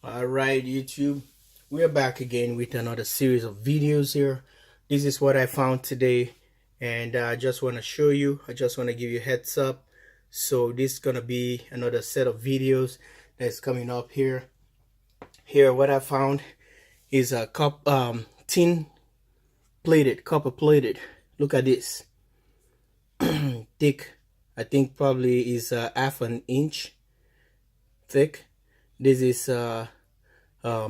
Alright, YouTube, we're back again with another series of videos here. This is what I found today, and I just want to show you. I just want to give you a heads up. So this is gonna be another set of videos that's coming up here. Here, what I found is a tin plated, copper plated. Look at this, thick. I think probably is half an inch thick. This is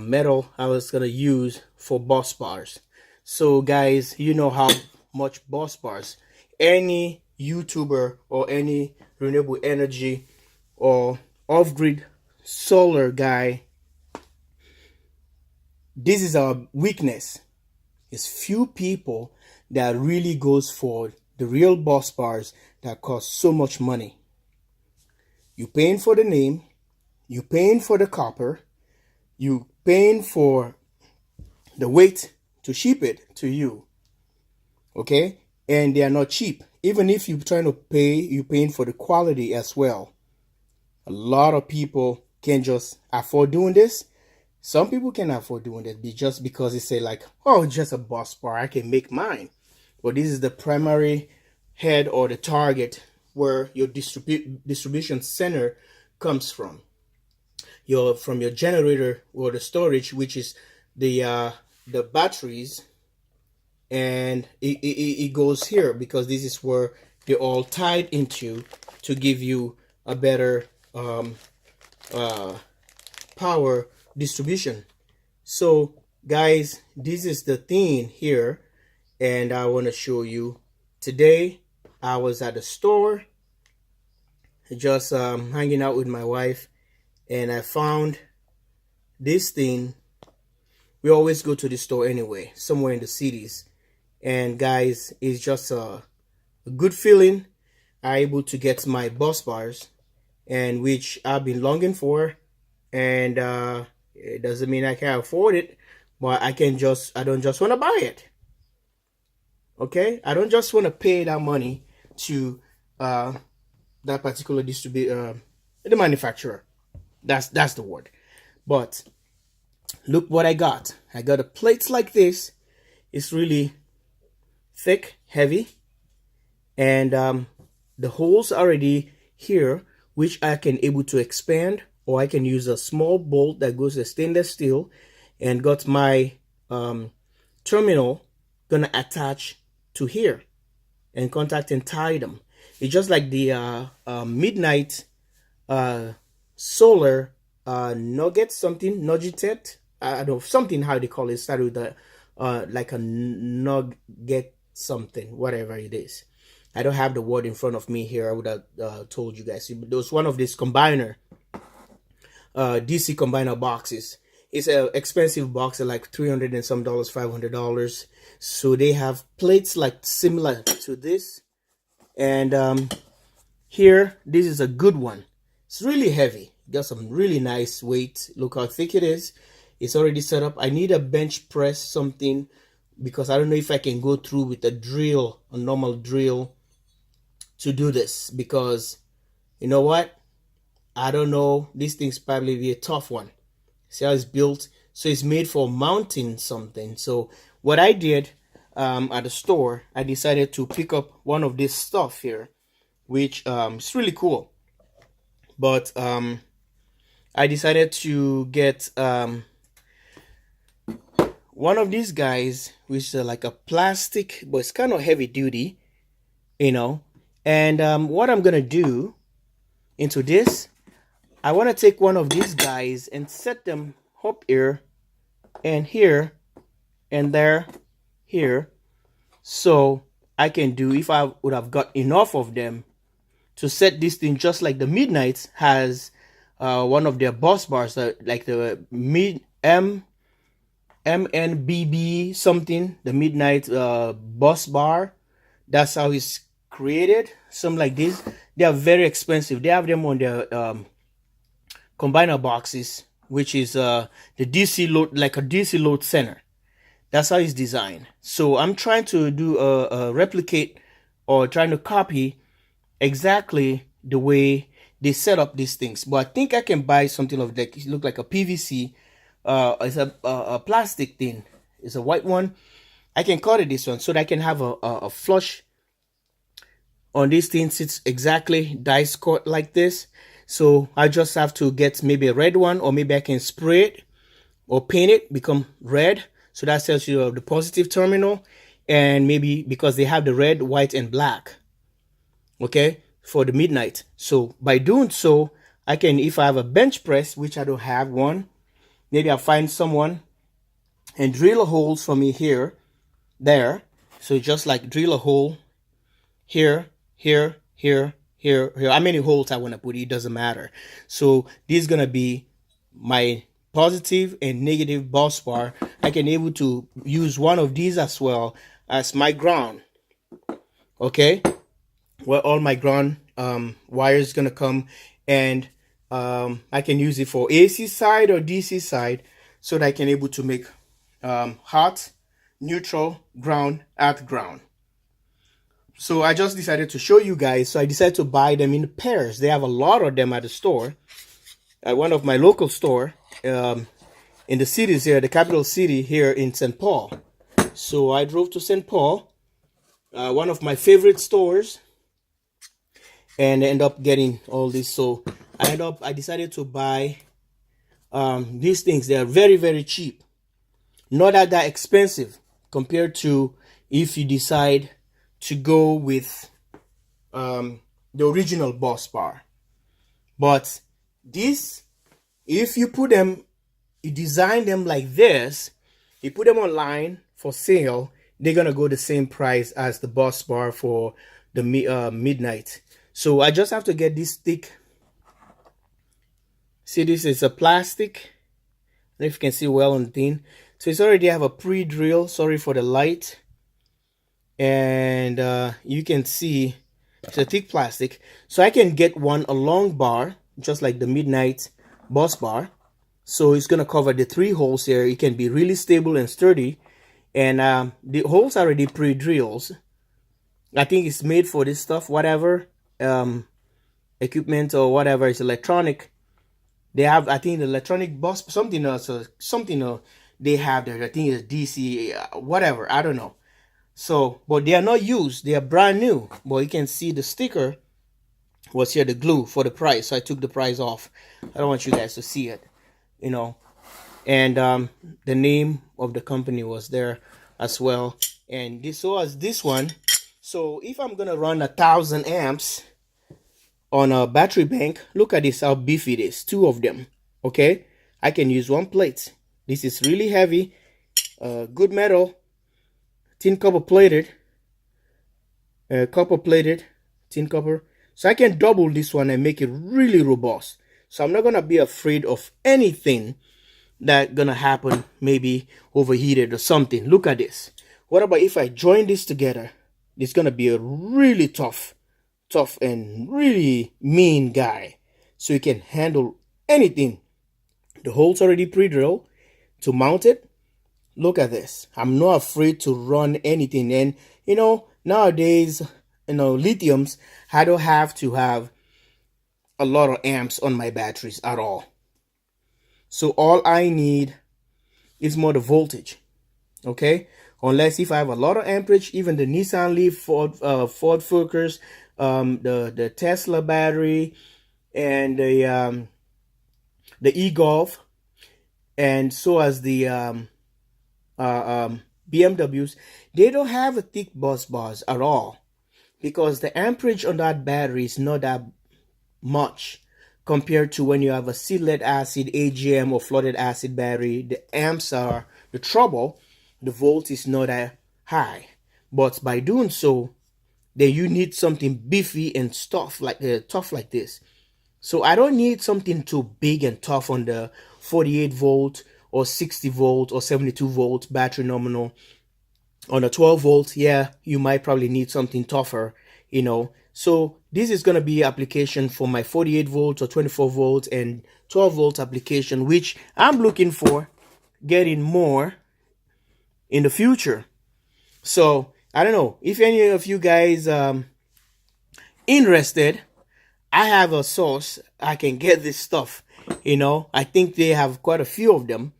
metal I was gonna use for bus bars. So guys, you know how much bus bars any YouTuber or any renewable energy or off-grid solar guy, this is our weakness. It's few people that really goes for the real bus bars that cost so much money. You paying for the name, you paying for the copper, you paying for the weight to ship it to you, okay? And they are not cheap. Even if you're trying to pay, you're paying for the quality as well. A lot of people can't just afford doing this. Some people can afford doing it just because they say like, oh, just a bus bar, I can make mine. But this is the primary head or the target where your distribution center comes from. From your generator or the storage, which is the batteries, and it goes here because this is where they're all tied into to give you a better power distribution. So guys, this is the thing here, and I want to show you. Today I was at the store just hanging out with my wife, and I found this thing. We always go to the store anyway, somewhere in the cities. And guys, it's just a good feeling. I'm able to get my bus bars, and which I've been longing for. And it doesn't mean I can't afford it, but I don't just want to buy it. Okay? I don't just want to pay that money to that particular the manufacturer. That's the word. But look what I got. I got a plate like this. It's really thick, heavy, and the holes already here, which I can able to expand, or I can use a small bolt that goes to stainless steel, and got my terminal gonna attach to here and contact and tie them. It's just like the MidNite solar nugget, something nugget, I don't know, something how they call it, started with a like a nugget something, whatever it is. I don't have the word in front of me here. I would have told you guys. There was one of these combiner DC combiner boxes. It's an expensive box, like $300 and some dollars, $500. So they have plates like similar to this, and here, this is a good one. It's really heavy. Got some really nice weight. Look how thick it is. It's already set up. I need a bench press something, because I don't know if I can go through with a drill, a normal drill, to do this, because you know what? I don't know. This thing's probably be a tough one. See how it's built? So it's made for mounting something. So what I did at the store, I decided to pick up one of this stuff here, which is really cool. But I decided to get one of these guys, which is like a plastic, but it's kind of heavy duty, you know. And what I'm gonna do into this, I want to take one of these guys and set them up here and here and there, here, so I can do, if I would have got enough of them, to set this thing just like the MidNite has one of their bus bars, like the MNBB something, the MidNite bus bar. That's how it's created. Something like this. They are very expensive. They have them on their combiner boxes, which is the DC load, like a DC load center. That's how it's designed. So I'm trying to do a replicate, or trying to copy exactly the way they set up these things. But I think I can buy something of like, it look like a PVC. It's a plastic thing. It's a white one. I can cut it this one so that I can have a flush on these things. It's exactly dice cut like this. So I just have to get maybe a red one, or maybe I can spray it or paint it become red. So that tells you the positive terminal, and maybe because they have the red, white, and black, okay, for the MidNite. So by doing so, I can, if I have a bench press, which I don't have one, maybe I'll find someone and drill a hole for me here, there. So just like drill a hole here, here, here, here, here. How many holes I want to put, it doesn't matter. So this is gonna be my positive and negative bus bar. I can able to use one of these as well as my ground, okay, where all my ground wires gonna come, and I can use it for AC side or DC side, so that I can able to make hot, neutral, ground, at ground. So I just decided to show you guys. So I decided to buy them in pairs. They have a lot of them at the store, at one of my local store in the cities here, the capital city here in St. Paul. So I drove to St. Paul, one of my favorite stores, and end up getting all this. So I decided to buy these things. They are very, very cheap, not that expensive compared to if you decide to go with the original BusBar. But this, if you put them, you design them like this, you put them online for sale, they're gonna go the same price as the BusBar for the MidNite. So I just have to get this thick. See, this is a plastic. I don't know if you can see well on the thing. So it's already have a pre-drill. Sorry for the light. And you can see it's a thick plastic. So I can get one a long bar, just like the MidNite BusBar. So it's gonna cover the 3 holes here. It can be really stable and sturdy. And the holes are already pre-drills. I think it's made for this stuff, whatever equipment or whatever is electronic. They have, I think, the electronic bus, something else, they have there. I think it's DC, whatever, I don't know. So, but they are not used. They are brand new. But you can see the sticker was here, the glue for the price. So I took the price off. I don't want you guys to see it, you know. And the name of the company was there as well. And this was this one. So if I'm gonna run 1,000 amps on a battery bank, look at this, how beefy it is. 2 of them, okay? I can use 1 plate. This is really heavy, good metal, tin copper plated, tin copper. So I can double this one and make it really robust. So I'm not gonna be afraid of anything that gonna happen, maybe overheated or something. Look at this. What about if I join this together? It's gonna be a really tough and really mean guy, so you can handle anything. The holes already pre-drilled to mount it. Look at this. I'm not afraid to run anything. And you know, nowadays, you know, lithiums, I don't have to have a lot of amps on my batteries at all. So all I need is more the voltage, okay? Unless if I have a lot of amperage, even the Nissan Leaf, Ford Focus, the Tesla battery, and the eGolf, and so as the BMWs, they don't have a thick bus bars at all, because the amperage on that battery is not that much compared to when you have a seed lead acid, AGM, or flooded acid battery. The amps are the trouble. The volt is not that high, but by doing so, then you need something beefy and tough like this. So I don't need something too big and tough on the 48 volt or 60 volt or 72 volt battery nominal. On a 12 volt, yeah, you might probably need something tougher, you know. So this is going to be application for my 48 volts or 24 volts and 12 volt application, which I'm looking for getting more in the future. So I don't know if any of you guys interested. I have a source I can get this stuff. I think they have quite a few of them.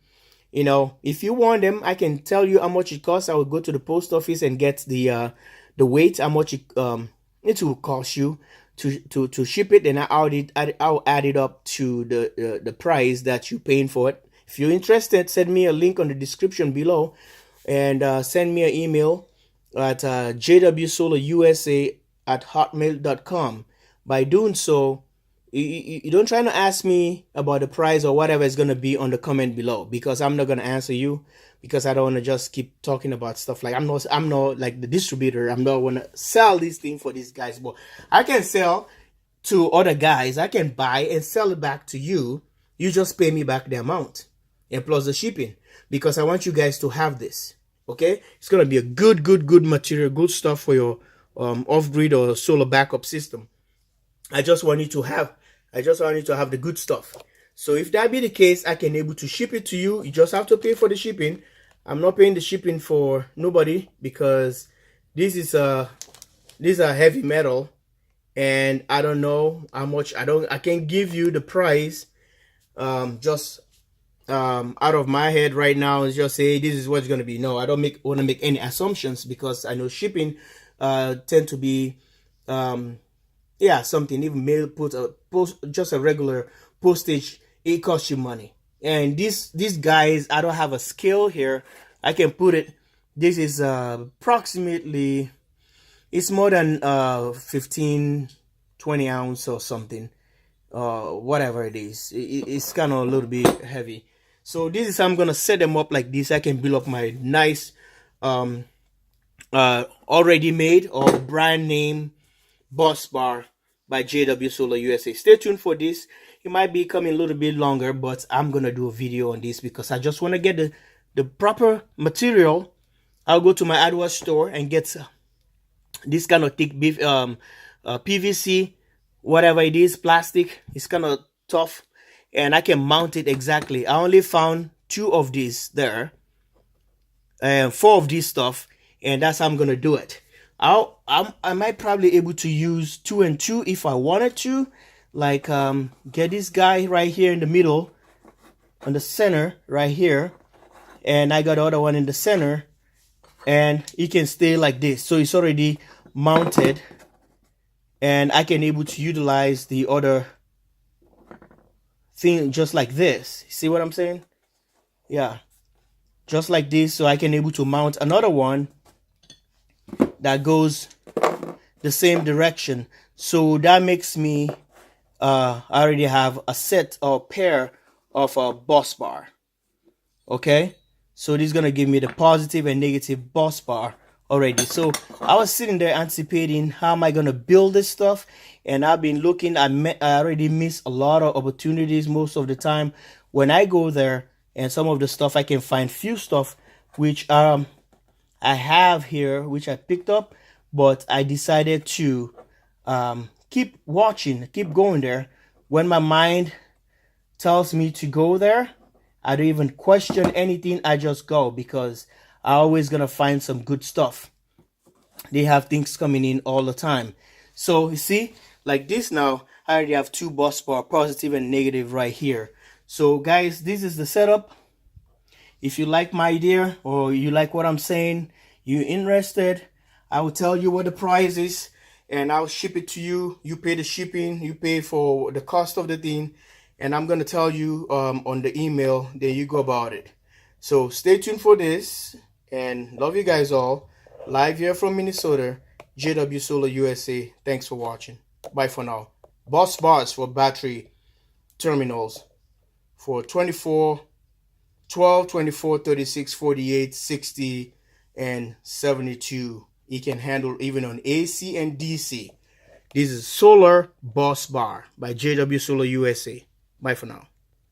If you want them, I can tell you how much it costs. I will go to the post office and get the weight, how much it will cost you to ship it, and I'll add it up to the price that you're paying for it. If you're interested, send me a link on the description below, and send me an email at jwsolarUSA@hotmail.com. By doing so, you don't try to ask me about the price or whatever is going to be on the comment below, because I'm not going to answer you, because I don't want to just keep talking about stuff. Like I'm not like the distributor. I'm not going to sell these things for these guys, but I can sell to other guys. I can buy and sell it back to you. You just pay me back the amount and plus the shipping, because I want you guys to have this. Okay, it's going to be a good material, good stuff for your off-grid or solar backup system. I just want you to have the good stuff. So if that be the case, I can able to ship it to you. You just have to pay for the shipping. I'm not paying the shipping for nobody, because this is a heavy metal, and I don't know how much. I can't give you the price just out of my head right now and just say this is what it's going to be. No, I don't want to make any assumptions, because I know shipping tend to be something. Even mail, just a regular postage, it costs you money. And these guys, I don't have a scale here. I can put it. This is approximately, it's more than 15-20 ounce or something, whatever it is. It's kind of a little bit heavy. So this is how I'm gonna set them up like this. I can build up my nice already made or brand name BusBar by JW Solar USA. Stay tuned for this. It might be coming a little bit longer, but I'm gonna do a video on this because I just want to get the proper material. I'll go to my hardware store and get this kind of thick PVC, whatever it is, plastic. It's kind of tough, and I can mount it exactly. I only found 2 of these there, and 4 of this stuff, and that's how I'm gonna do it. I might probably able to use 2 and 2 if I wanted to, like get this guy right here in the middle, on the center right here, and I got the other one in the center, and it can stay like this. So it's already mounted, and I can able to utilize the other thing just like this. See what I'm saying? Yeah, just like this. So I can able to mount another one that goes the same direction. So that makes me I already have a set or pair of a BusBar. Okay, so this is gonna give me the positive and negative BusBar already. So I was sitting there anticipating how am I gonna build this stuff, and I've been looking. I already miss a lot of opportunities most of the time when I go there, and some of the stuff I can find few stuff which I have here, which I picked up, but I decided to keep watching, keep going there. When my mind tells me to go there, I don't even question anything. I just go, because I always gonna find some good stuff. They have things coming in all the time. So you see, like this now, I already have 2 BusBar, positive and negative right here. So guys, this is the setup. If you like my idea or you like what I'm saying, you're interested, I will tell you what the price is, and I'll ship it to you. You pay the shipping, you pay for the cost of the thing, and I'm going to tell you on the email. Then you go about it. So stay tuned for this, and love you guys all. Live here from Minnesota, JW Solar USA. Thanks for watching. Bye for now. BusBars for battery terminals for 24, 12, 24, 36, 48, 60, and 72. It can handle even on AC and DC. This is Solar BusBar by JW Solar USA. Bye for now.